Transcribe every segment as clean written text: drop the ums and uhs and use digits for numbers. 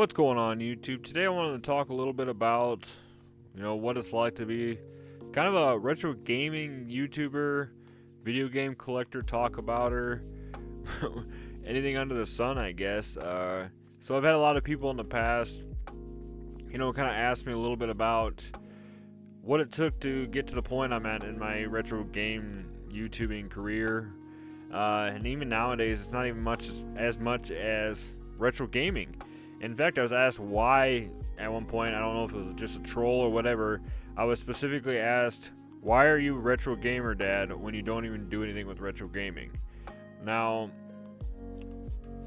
What's going on, YouTube? Today I wanted to talk a little bit about, what it's like to be kind of a retro gaming YouTuber, video game collector, talk abouter, anything under the sun, I guess. So I've had a lot of people in the past, kind of ask me a little bit about what it took to get to the point I'm at in my retro game YouTubing career. And even nowadays, it's not even as much as retro gaming. In fact, I was asked why at one point. I don't know if it was just a troll or whatever. I was specifically asked, why are you retro gamer, Dad, when you don't even do anything with retro gaming? Now,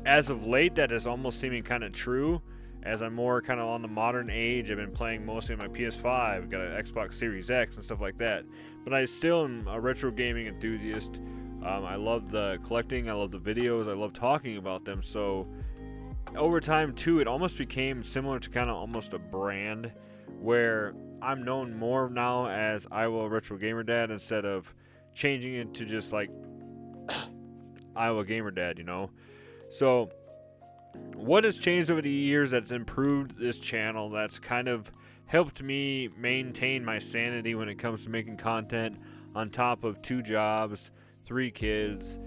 as of late, that is almost seeming kind of true, as I'm more kind of on the modern age. I've been playing mostly on my PS5, got an Xbox Series X and stuff like that. But I still am a retro gaming enthusiast. I love the collecting, I love the videos, I love talking about them. So over time too, it almost became similar to kind of almost a brand, where I'm known more now as Iowa Retro Gamer Dad instead of changing it to just like Iowa Gamer Dad, So what has changed over the years that's improved this channel, that's kind of helped me maintain my sanity when it comes to making content on top of 2 jobs, 3 kids,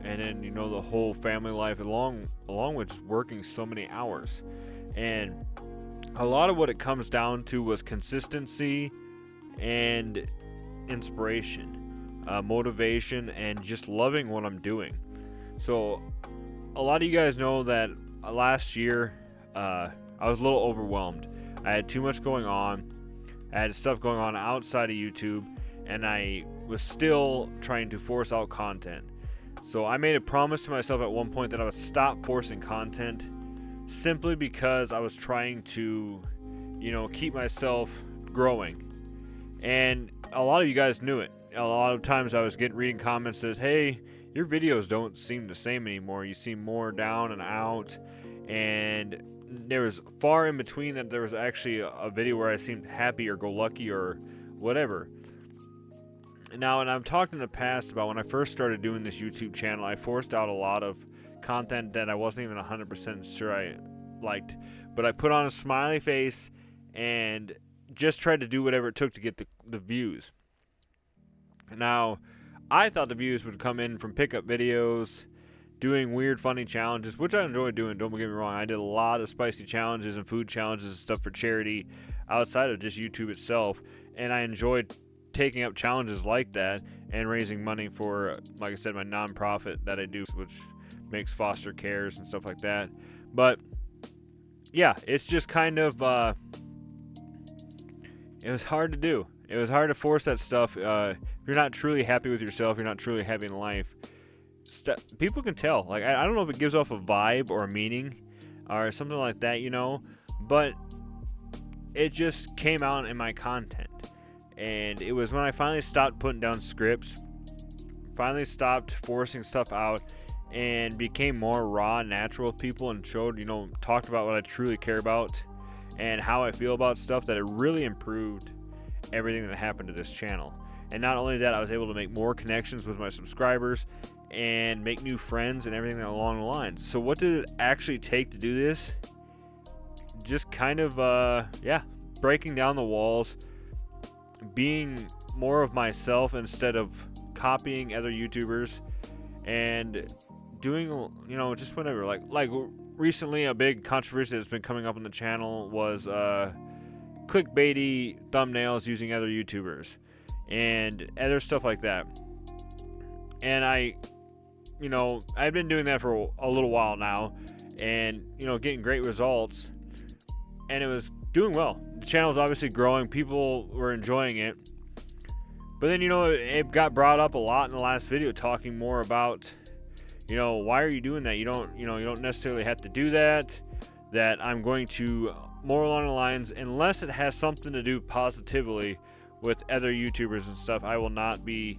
and then the whole family life along with working so many hours. And a lot of what it comes down to was consistency and inspiration, motivation, and just loving what I'm doing. So a lot of you guys know that last year I was a little overwhelmed. I had too much going on. I had stuff going on outside of YouTube, and I was still trying to force out content. So I made a promise to myself at one point that I would stop forcing content, simply because I was trying to, keep myself growing. And a lot of you guys knew it. A lot of times I was reading comments that says, hey, your videos don't seem the same anymore. You seem more down and out. And there was far in between that there was actually a video where I seemed happy or go lucky or whatever. Now, and I've talked in the past about when I first started doing this YouTube channel, I forced out a lot of content that I wasn't even 100% sure I liked. But I put on a smiley face and just tried to do whatever it took to get the views. Now, I thought the views would come in from pickup videos, doing weird, funny challenges, which I enjoy doing, don't get me wrong. I did a lot of spicy challenges and food challenges and stuff for charity outside of just YouTube itself, and I enjoyed taking up challenges like that and raising money for, like I said, my nonprofit that I do, which makes foster cares and stuff like that. But yeah, it's just kind of it was hard to do. It was hard to force that stuff. If you're not truly happy with yourself, you're not truly happy in life, people can tell. Like, I don't know if it gives off a vibe or a meaning or something like that, but it just came out in my content. And it was when I finally stopped putting down scripts, finally stopped forcing stuff out, and became more raw and natural with people, and showed, talked about what I truly care about and how I feel about stuff, that it really improved everything that happened to this channel. And not only that, I was able to make more connections with my subscribers and make new friends and everything along the lines. So what did it actually take to do this? Just kind of, breaking down the walls, being more of myself instead of copying other YouTubers, and doing, just whatever. Like recently, a big controversy that's been coming up on the channel was clickbaity thumbnails using other YouTubers and other stuff like that. And I've been doing that for a little while now, and getting great results, and it was doing well. The channel was obviously growing, people were enjoying it. But then it got brought up a lot in the last video, talking more about why are you doing that? You don't necessarily have to do that. That I'm going to more along the lines, unless it has something to do positively with other YouTubers and stuff, I will not be,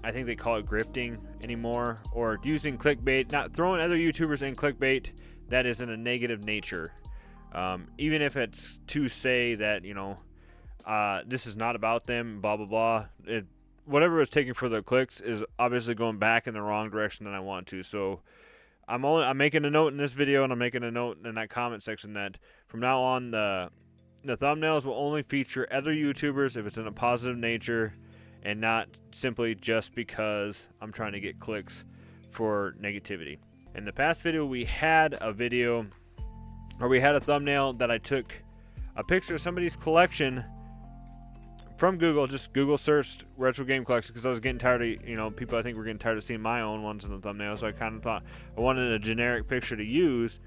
I think they call it grifting anymore, or using clickbait, not throwing other YouTubers in clickbait that is in a negative nature. Even if it's to say that, this is not about them, blah, blah, blah. Whatever it's taking for the clicks is obviously going back in the wrong direction than I want to. So I'm making a note in this video, and I'm making a note in that comment section that from now on the thumbnails will only feature other YouTubers if it's in a positive nature, and not simply just because I'm trying to get clicks for negativity. In the past video, we had a thumbnail that I took a picture of somebody's collection from Google. Just Google searched retro game collection because I was getting tired of, people I think were getting tired of seeing my own ones in the thumbnail, so I kind of thought I wanted a generic picture to use.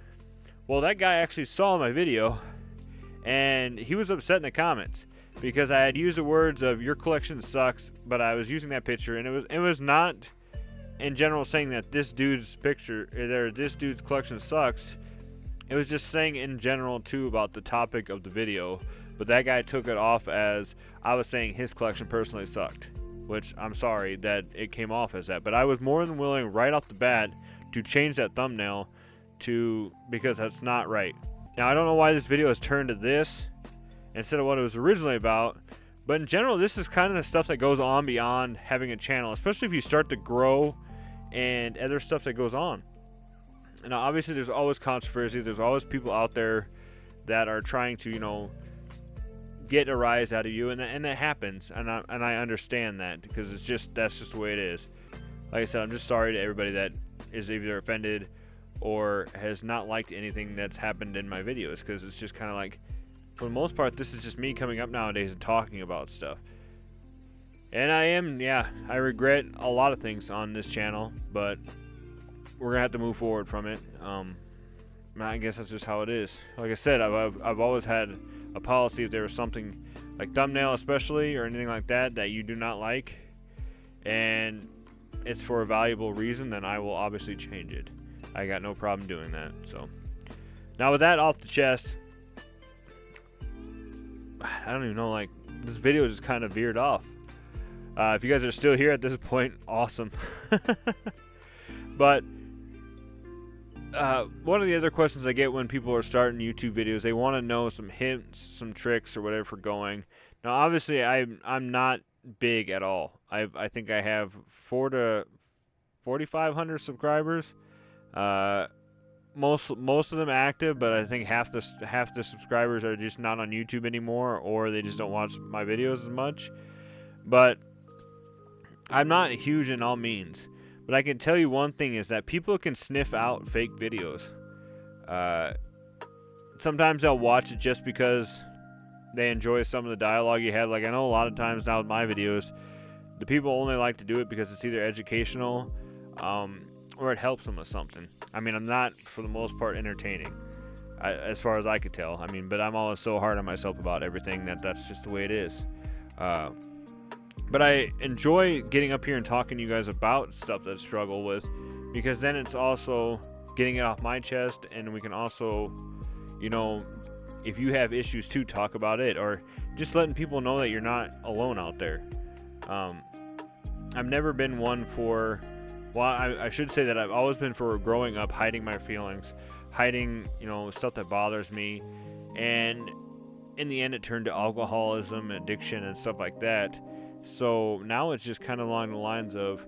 Well, that guy actually saw my video, and he was upset in the comments because I had used the words of "your collection sucks," but I was using that picture, and it was not in general saying that this dude's collection sucks. It was just saying in general too about the topic of the video, but that guy took it off as I was saying his collection personally sucked, which I'm sorry that it came off as that, but I was more than willing right off the bat to change that thumbnail because that's not right. Now, I don't know why this video has turned to this instead of what it was originally about, but in general, this is kind of the stuff that goes on beyond having a channel, especially if you start to grow and other stuff that goes on. Now, obviously, there's always controversy. There's always people out there that are trying to, get a rise out of you, and that happens, and I understand that because that's just the way it is. Like I said, I'm just sorry to everybody that is either offended or has not liked anything that's happened in my videos, because it's just kind of like, for the most part, this is just me coming up nowadays and talking about stuff. And I regret a lot of things on this channel, but we're gonna have to move forward from it. I guess that's just how it is. Like I said, I've always had a policy: if there was something like thumbnail especially or anything like that you do not like, and it's for a valuable reason, then I will obviously change it. I got no problem doing that. So now with that off the chest, I don't even know, like, this video just kind of veered off. If you guys are still here at this point, awesome. But one of the other questions I get when people are starting YouTube videos, they want to know some hints, some tricks, or whatever for going. Now, obviously, I'm not big at all. I think I have 400 to 4,500 subscribers. Most of them active, but I think half the subscribers are just not on YouTube anymore, or they just don't watch my videos as much. But I'm not huge in all means. But I can tell you one thing is that people can sniff out fake videos. Sometimes they'll watch it just because they enjoy some of the dialogue you have. Like, I know a lot of times now with my videos, the people only like to do it because it's either educational, or it helps them with something. I mean, I'm not, for the most part, entertaining, as far as I could tell. I mean, but I'm always so hard on myself about everything that's just the way it is. But I enjoy getting up here and talking to you guys about stuff that I struggle with, because then it's also getting it off my chest, and we can also, if you have issues too, talk about it, or just letting people know that you're not alone out there. I've never been one for, I should say that I've always been for growing up hiding my feelings, hiding, stuff that bothers me, and in the end it turned to alcoholism, addiction, and stuff like that. So now it's just kind of along the lines of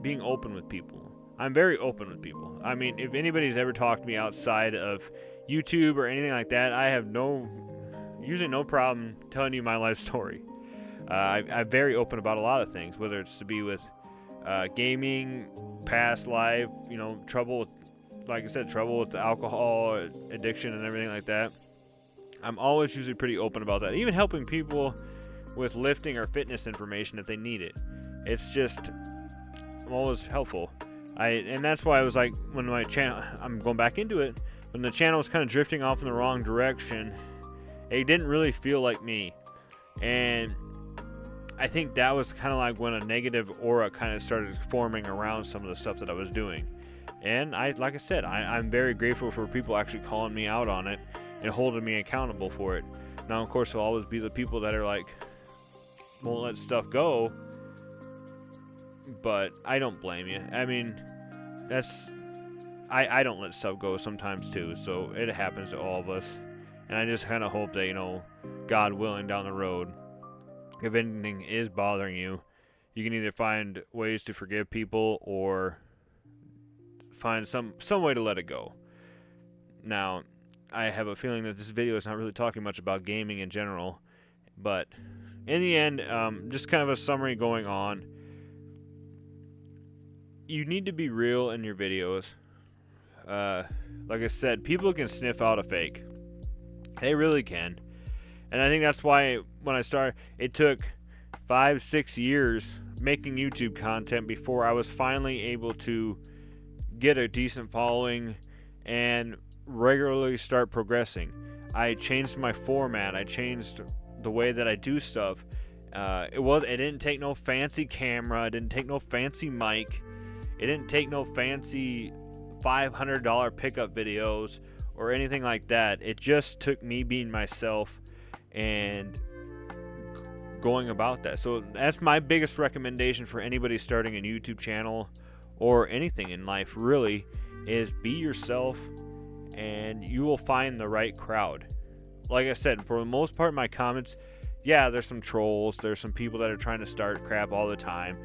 being open with people. I'm very open with people. I mean, if anybody's ever talked to me outside of YouTube or anything like that, I have usually no problem telling you my life story. I'm very open about a lot of things, whether it's to be with gaming, past life, trouble with, like I said, trouble with alcohol, addiction, and everything like that. I'm always usually pretty open about that. Even helping people with lifting or fitness information if they need it. It's just, I'm always helpful. And that's why I was like, when my channel, I'm going back into it, when the channel was kind of drifting off in the wrong direction, it didn't really feel like me. And I think that was kind of like when a negative aura kind of started forming around some of the stuff that I was doing. And like I said, I'm very grateful for people actually calling me out on it and holding me accountable for it. Now, of course, there'll always be the people that are like, won't let stuff go, but I don't blame you. I mean, I don't let stuff go sometimes too, so it happens to all of us. And I just kind of hope that, God willing, down the road, if anything is bothering you, you can either find ways to forgive people or find some way to let it go. Now, I have a feeling that this video is not really talking much about gaming in general, but in the end, just kind of a summary going on. You need to be real in your videos. Like I said, people can sniff out a fake. They really can. And I think that's why when I started, it took 5-6 years making YouTube content before I was finally able to get a decent following and regularly start progressing. I changed my format. I changed the way that I do stuff. It didn't take no fancy camera. It didn't take no fancy mic. It didn't take no fancy $500 pickup videos or anything like that. It just took me being myself and going about that. So that's my biggest recommendation for anybody starting a YouTube channel or anything in life, really, is be yourself and you will find the right crowd. Like I said, for the most part, my comments, yeah, there's some trolls, there's some people that are trying to start crap all the time.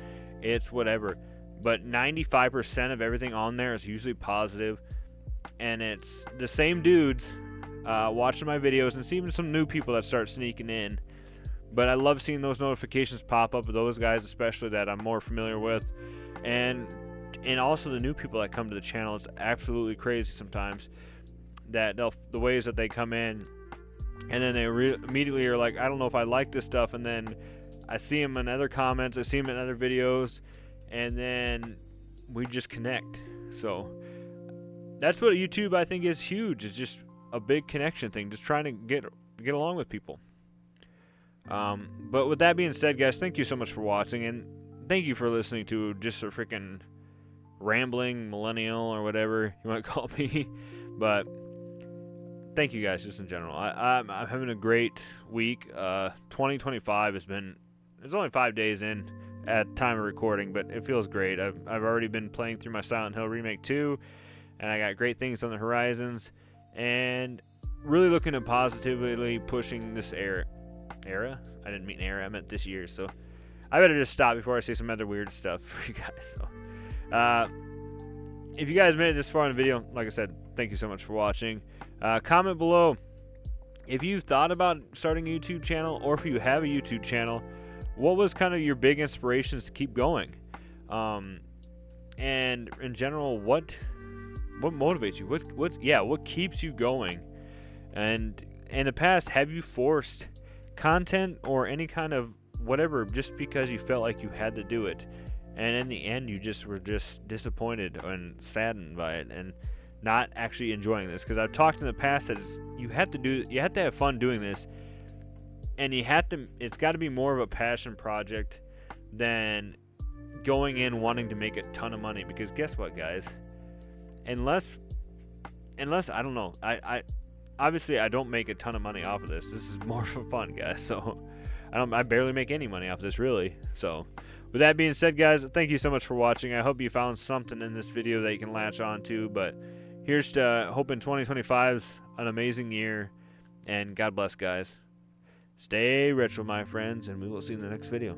It's whatever. But 95% of everything on there is usually positive, and it's the same dudes watching my videos, and it's even some new people that start sneaking in. But I love seeing those notifications pop up, those guys especially that I'm more familiar with, and also the new people that come to the channel. It's absolutely crazy sometimes that the ways that they come in, and then they immediately are like, I don't know if I like this stuff, and then I see them in other comments, I see them in other videos, and then we just connect. So that's what YouTube, I think, is huge. It's just a big connection thing, just trying to get along with people. But with that being said, guys, thank you so much for watching, and thank you for listening to just a freaking rambling millennial or whatever you want to call me. But thank you guys just in general. I'm having a great week. 2025 has been, it's only 5 days in at time of recording, but it feels great. I've already been playing through my Silent Hill Remake 2, and I got great things on the horizons, and really looking at positively pushing this era? I didn't mean era, I meant this year, so I better just stop before I say some other weird stuff for you guys. So if you guys made it this far in the video, like I said, thank you so much for watching. Comment below if you've thought about starting a YouTube channel, or if you have a YouTube channel, what was kind of your big inspirations to keep going? And in general, what motivates you? What keeps you going? And in the past, have you forced content or any kind of whatever just because you felt like you had to do it, and in the end you just were disappointed and saddened by it and not actually enjoying this? Because I've talked in the past that you have to have fun doing this, and it's got to be more of a passion project than going in wanting to make a ton of money. Because guess what, guys, unless I don't know, I obviously I don't make a ton of money off of this. This is more for fun, guys. So I barely make any money off this, really. So with that being said, guys, thank you so much for watching. I hope you found something in this video that you can latch on to. But here's to hoping 2025's an amazing year, and God bless, guys. Stay retro, my friends, and we will see you in the next video.